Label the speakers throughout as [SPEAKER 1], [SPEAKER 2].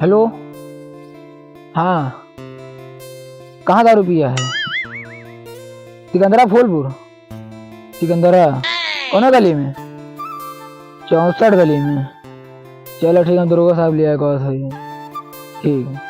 [SPEAKER 1] Hello. हाँ, कहाँ दारू पिया है? सिकंदरा फूलपुर। सिकंदरा कौन गली में? 64 गली में। चलो ठीक है, दरोगा साहब लिया कहो सही। ठीक है।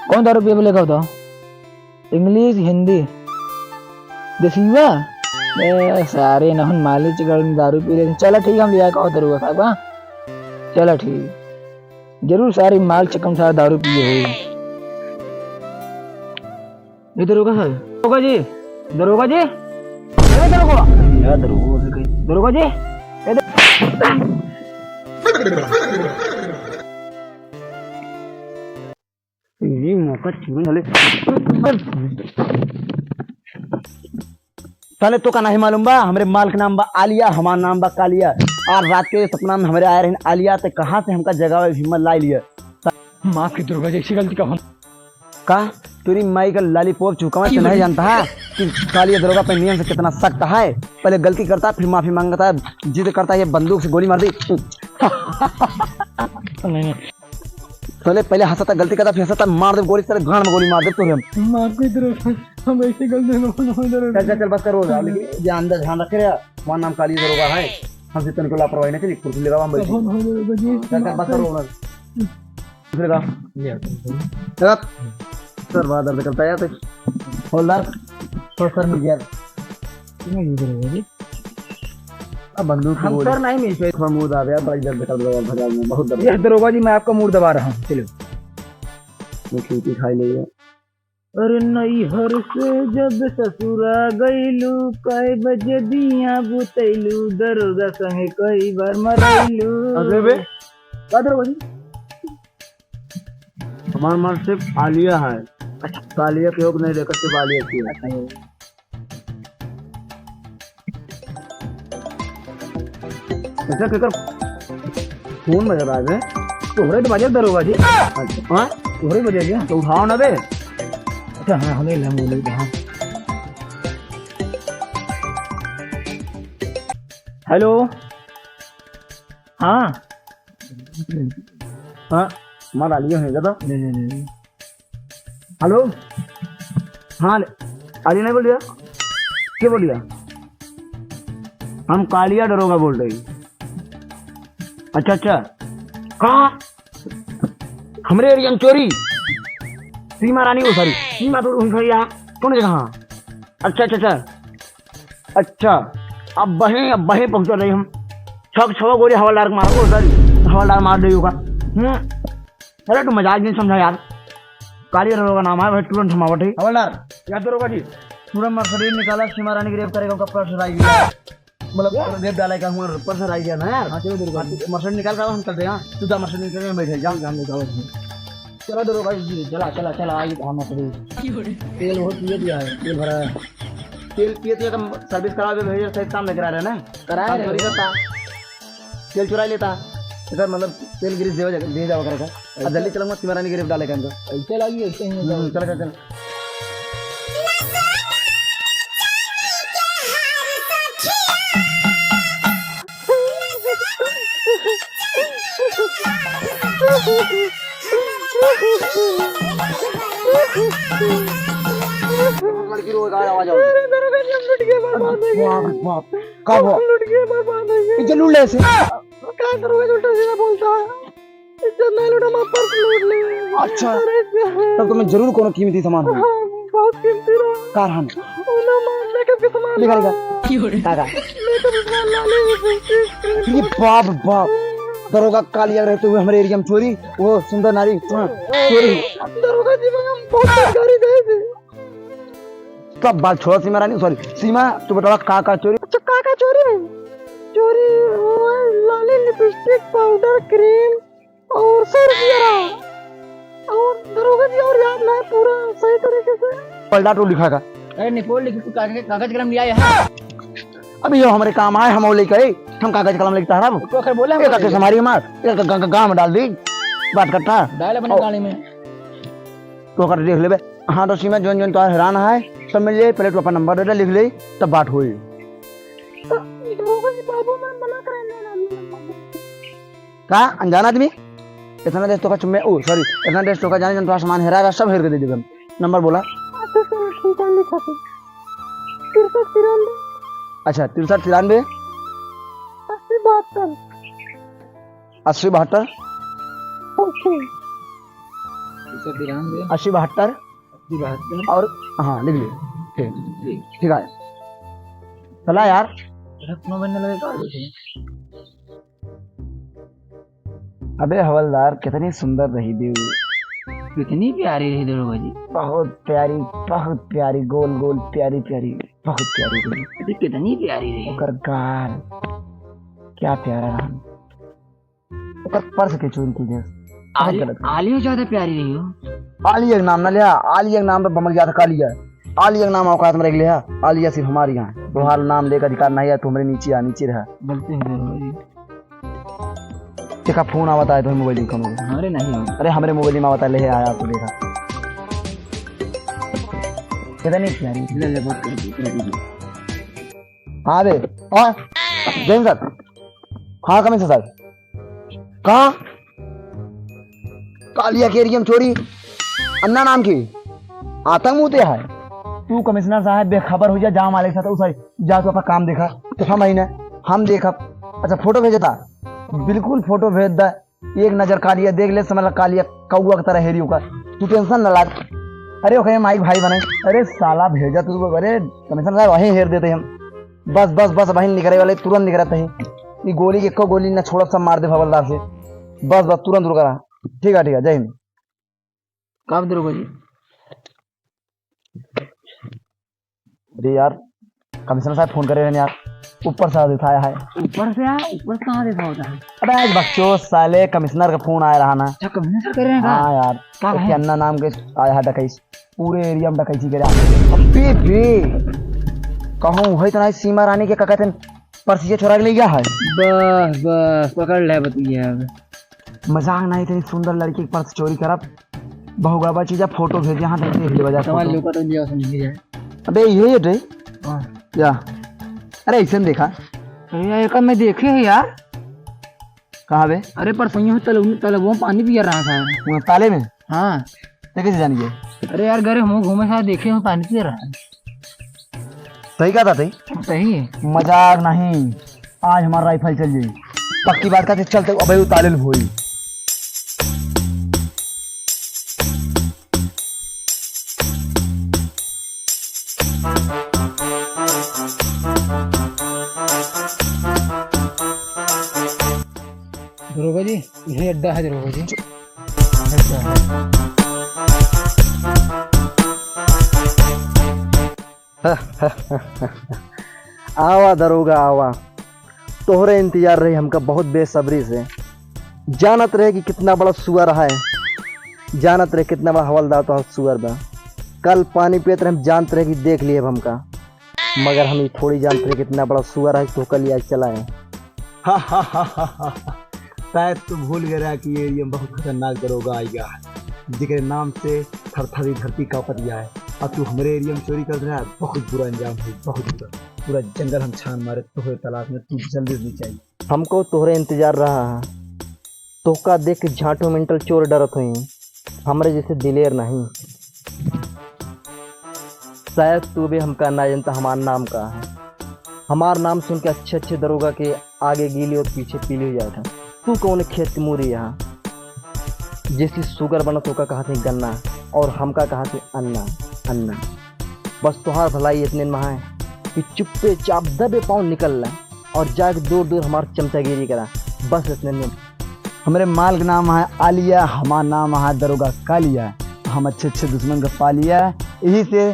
[SPEAKER 1] कौन दारू पिया बोले, बताओ? इंग्लिश हिंदी देसीवा सारे नहन माली चिकड़ दारू पी रहे। चलो ठीक है, हम लिया कहो दरोगा साहब। हाँ चलो ठीक, जरूर सारी माल चकम सारा दारू पिए हुए। ये दरोगा साहब, दरोगा जी, दरोगा जी, दरोगा दरोगा जी, ये मौका
[SPEAKER 2] साले तो का नहीं मालूम बा, हमरे माल के नाम बा आलिया, हमार नाम बा कालिया। और रात के सपना में हमारे आए रहे आलिया, ते कहाँ से हमका जगह में हिम्मत लाई लिया।
[SPEAKER 1] माफ की दरोगा जी, ऐसी गलती का
[SPEAKER 2] का तेरी माई का लालीपॉप चुका तो नहीं जानता है कि कालिया दरोगा पे नियम से कितना सख्त है। पहले गलती करता है फिर माफी मांगता है, जिद करता है ये बंदूक से गोली मार दी।
[SPEAKER 1] नहीं
[SPEAKER 2] साले पहले हंसता, गलती करता, फिर हंसता, मार दे गोली, साले गांड में गोली मार दे तो हम।
[SPEAKER 1] माफ की दरोगा, हम ऐसी गलती
[SPEAKER 2] चल चल चल बस करो, लेकिन ध्यान ध्यान रखे, वहाँ नाम कालिया दरोगा है, हमसे तनिको लापरवाही नहीं चली, कुर्सी लगा हम बैठे। चल चल बस करो ना, सर बात दर्द करता है यार। होलदार तो सर मिल गया अब बंदूक
[SPEAKER 1] हम सर नहीं मिल पाए।
[SPEAKER 2] थोड़ा मूड आ गया, बड़ी दर्द कर दो भगाल में, बहुत दर्द।
[SPEAKER 1] यह दरोगा जी, मैं आपका मूड दबा रहा हूँ। चलो
[SPEAKER 2] मैं खींची खाई लिया।
[SPEAKER 1] अरे नहीं, हर से जब ससुरा गईलू, कई बजे दिया बुतैलू, दरोगा संगे कई बार मरैलू।
[SPEAKER 2] अरे बे
[SPEAKER 1] क्या दरोगा जी?
[SPEAKER 2] हमारा मन सिर्फ आलिया है। अच्छा, कालिया के योग नहीं लेकर सिर्फ आलिया की है। अच्छा केकर फोन बजा रहा है?
[SPEAKER 1] तोहरे तो बजे दरोगा जी।
[SPEAKER 2] अच्छा हाँ,
[SPEAKER 1] तोहरे बजे क्या?
[SPEAKER 2] तो उठाओ ना बे।
[SPEAKER 1] अच्छा हाँ, हमें लम बोले हाँ। हेलो। हाँ
[SPEAKER 2] हाँ मार आलिया है क्या?
[SPEAKER 1] नहीं।
[SPEAKER 2] हेलो हाँ, आलिया नहीं बोल दिया? क्या बोल दिया? हम कालिया दरोगा बोल रहे हैं। अच्छा अच्छा, कहाँ? हमरे एरिया में चोरी? सीमा रानी हो, सॉरी सीमा तो भैया कौन जगह? हाँ अच्छा अच्छा अच्छा अच्छा, अब बहे पहुंचा रही हम। छह गोली हवालदार को मारो, सॉरी हवालदार मार दे होगा। अरे तू मजाक नहीं समझा यार, कालिया दरोगा नाम है भाई, तुरंत हम आवट है। हवालदार क्या दरोगा जी? तुरंत मर्सरी निकाला, सीमा रानी ग्रेप करेगा, उसका पर्स आई गया, मतलब रेप डालेगा, हुआ पर्स आई गया ना यार। हाँ चलो दरोगा, मर्सरी निकाल कर हम चलते हैं। तू जा मर्सरी निकाल के बैठे, जाओ जान जाओ।
[SPEAKER 1] चलो दरोगा जी, चला आइए हम तेल हो पिए दिया है, तेल भरा है।
[SPEAKER 2] तेल पिए थे तो सर्विस करा के भेजे, सही काम लेकर आ रहे ना,
[SPEAKER 1] कराया
[SPEAKER 2] चोरी करता, तेल चुरा लेता सर, मतलब तेल गिरीश दे जाओ करेगा। अब जल्दी चलूंगा, सीमा रानी गिरफ्त डालेगा इनको।
[SPEAKER 1] ऐसे लगी ऐसे ही
[SPEAKER 2] चल चल चल। लड़की रो आवाज आओ। कब हो? इज्जत लूट ले से
[SPEAKER 1] क्या करोगे? उल्टा सीधा बोलता है, इज्जत नहीं लूटा, मैं पर्स लूट ले।
[SPEAKER 2] अच्छा तब तो मैं जरूर कोनो कीमती सामान हो।
[SPEAKER 1] बहुत कीमती रहा
[SPEAKER 2] कारहन
[SPEAKER 1] ओना मारने का सामान
[SPEAKER 2] निकालेगा काका।
[SPEAKER 1] मेकअप सामान लाने
[SPEAKER 2] ये बाप बाप, दरोगा कालिया रहते हुए हमारे एरिया में चोरी, वो सुंदर नारी चोरी।
[SPEAKER 1] दरोगा जी, हम बहुत गाड़ी गए थे।
[SPEAKER 2] सब बात छोड़ो सीमा रानी, सॉरी सीमा, तू बता का चोरी?
[SPEAKER 1] अच्छा का चोरी है? चोरी हुआ लाली, लिपस्टिक, पाउडर, क्रीम और 100 रुपया। और दरोगा जी और याद ना पूरा सही तरीके से
[SPEAKER 2] पलटा तो लिखा का।
[SPEAKER 1] अरे निपोल लिख, तू कागज कलम लिया है?
[SPEAKER 2] अभी जो हमारे काम आए हम लेके आए, हम कागज कलम लिखता है ना।
[SPEAKER 1] तो आखिर बोला
[SPEAKER 2] एक आके हमारी हमार गाँव में डाल दी, बात करता
[SPEAKER 1] डाल अपने गाड़ी में
[SPEAKER 2] तो कर देख ले। हाँ तो सीमा जोन जोन तो हैरान है सब मिल जाए, पहले तो अपना नंबर दे लिख ले, तब बात हुई।
[SPEAKER 1] दरोगा जी बाबू मैं मना कर
[SPEAKER 2] का अनजान आदमी इतना देश तो का चुम्मे ओ सॉरी इतना देश तो का जाने जन तो सामान हेरा है सब हेर के दे देबे नंबर बोला। अच्छा 63 93 80 72 80 72 और हाँ लिख लियो। ठीक ठीक है चला यार। अबे हवलदार कितनी सुंदर रही दी,
[SPEAKER 1] कितनी प्यारी रही दरोगा जी,
[SPEAKER 2] बहुत प्यारी गोल गोल प्यारी प्यारी बहुत प्यारी रही।
[SPEAKER 1] अरे कितनी प्यारी रही।
[SPEAKER 2] ओकर गाल क्या प्यारा रहा। ओकर पर्स के चोरी की दे
[SPEAKER 1] आलिया ज्यादा प्यारी रही हो।
[SPEAKER 2] आलिया के नाम ना लिया, आलिया के नाम पे बमक जाता कालिया। आलिया का नाम औकात में रख लिया, आलिया सिर्फ हमारी यहाँ है। तुम्हारा नाम लेकर अधिकार नहीं है, तुम्हारे नीचे आ नीचे रहा।
[SPEAKER 1] गलती है दरोगा जी।
[SPEAKER 2] देखा फोन आवता है तो मोबाइल कम हो गया।
[SPEAKER 1] अरे नहीं,
[SPEAKER 2] अरे हमारे मोबाइल में आवता ले आया तो देखा कितनी प्यारी।
[SPEAKER 1] ले बहुत कर।
[SPEAKER 2] हाँ बे और जैन सर, हाँ कमिश्नर साहब कहाँ कालिया के एरिया में चोरी अन्ना नाम की आतंक मुते है। तू कमिश्नर साहब बेखबर हो जा, जा मालिक साथ उस जा, तो अपना काम देखा तो महीने हम देखा। अच्छा फोटो भेजा था, बिल्कुल फोटो भेज दा, एक नजर कालिया देख ले, समझ कालिया कौआ की तरह हेरियो का, तू टेंशन न लाग। अरे ओके माइक भाई बने, अरे साला भेजा तू, अरे कमिश्नर साहब वहीं हेर देते हम। बस बस बस वहीं निकले वाले तुरंत निकलते हैं। ये गोली के गोली न छोड़ सब मार दे हवलदार से। बस बस तुरंत रुका रहा। ठीक है जय हिंद।
[SPEAKER 1] कब दरोगा जी?
[SPEAKER 2] अरे यार कमिश्नर साहब फोन करे यार, ऊपर से दिखाया है।
[SPEAKER 1] ऊपर से आया? ऊपर से कहाँ देखा होता है?
[SPEAKER 2] अबे आज बच्चों साले कमिश्नर का फोन आया रहा ना।
[SPEAKER 1] अच्छा कमिश्नर कर रहे हैं?
[SPEAKER 2] हाँ यार
[SPEAKER 1] क्या
[SPEAKER 2] उसके अन्ना नाम के आया है डकैत, पूरे एरिया में डकैती करे। अबे बे कहूँ वही तो सीमा रानी के कहते हैं पर्सिया छोरा के ले गया है।
[SPEAKER 1] बस बस पकड़ ले बतिया।
[SPEAKER 2] मजाक नहीं, इतनी सुंदर लड़की के पर्स चोरी करब बहुगवा चीज फोटो भेजे। हाँ देख ले बजा
[SPEAKER 1] समझ लो का तो लिया समझ जाए।
[SPEAKER 2] अबे ये रे क्या, अरे ऐसे में देखा।
[SPEAKER 1] अरे यार एक मैं देखे है यार।
[SPEAKER 2] कहाँ बे?
[SPEAKER 1] अरे परसों तलबों पानी पिया रहा था
[SPEAKER 2] ताले में।
[SPEAKER 1] हाँ
[SPEAKER 2] तो कैसे जानिए?
[SPEAKER 1] अरे यार गरे हम घूमे साथ देखे हूँ पानी पिया रहा है।
[SPEAKER 2] सही कहा था सही
[SPEAKER 1] सही है,
[SPEAKER 2] मजाक नहीं। आज हमारा राइफल चल जाए पक्की बात का चलते। अबे वो ताले में भोई
[SPEAKER 1] दरोगा जी, ये अड्डा है दरोगा जी।
[SPEAKER 2] आवा दरोगा आवा, तोहरे इंतजार रही हमका बहुत बेसब्री से। जानत रहे कि कितना बड़ा सुअर है, जानत रहे कितना बड़ा हवलदार तो सुअर बा। कल पानी पियत रहे हम जानते रहे कि देख लिए हमका, मगर हम थोड़ी जानते रहे कितना बड़ा सुअर है तो कल आज चला है। शायद तू भूल गया कि ये एरिया बहुत खतरनाक दरोगा आएगा, जिसके नाम से थरथरी धरती कांपत गया है। और तू हमारे एरिया में चोरी कर रहा है, बहुत बुरा अंजाम है, बहुत बुरा। पूरा जंगल हम छान मारे तोहरे तलाश में, तू जल्दी नहीं चाहिए। हमको तोहरे इंतजार रहा है, तोहका देख के झाटो मेंटल चोर डरत हुई, हमारे जैसे दिलेर नहीं। शायद तू भी हमका ना जानता हमारा नाम का है। हमारा नाम सुन के अच्छे अच्छे दरोगा के आगे गीली और पीछे पीली हो जाता। तू कौन खेत की मूरी यहाँ, जैसी शुगर बना तो का कहा थे गन्ना और हमका कहा थे अन्ना अन्ना। बस तुहार भलाई इतने में है कि चुप्पे चाप दबे पाँव निकल रहा और जाके दूर दूर हमारा चमचागिरी करा। बस इतने में हमारे माल का नाम है आलिया, हमारा नाम है दरोगा कालिया। हम अच्छे अच्छे दुश्मन का पा लिया, यही से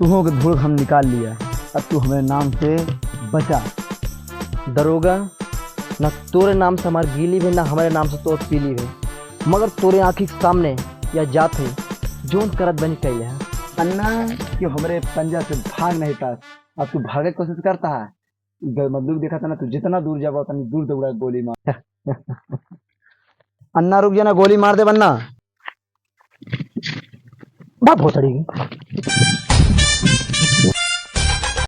[SPEAKER 2] तुहों के धूल हम निकाल लिया। अब तू हमारे नाम से बचा। दरोगा न तोरे नाम से हमारी गीली भी, ना हमारे नाम से तो पीली भी, मगर तोरे आँखी के सामने या जात है जोन करत बनी कैले है अन्ना क्यों हमारे पंजा से भाग नहीं पास। अब तू भागे कोशिश करता है, बंदूक देखा था ना, तू जितना दूर जाओ उतना दूर दौड़ा गोली मार। अन्ना रुक जाना, गोली मार दे वरना बात हो चढ़ेगी।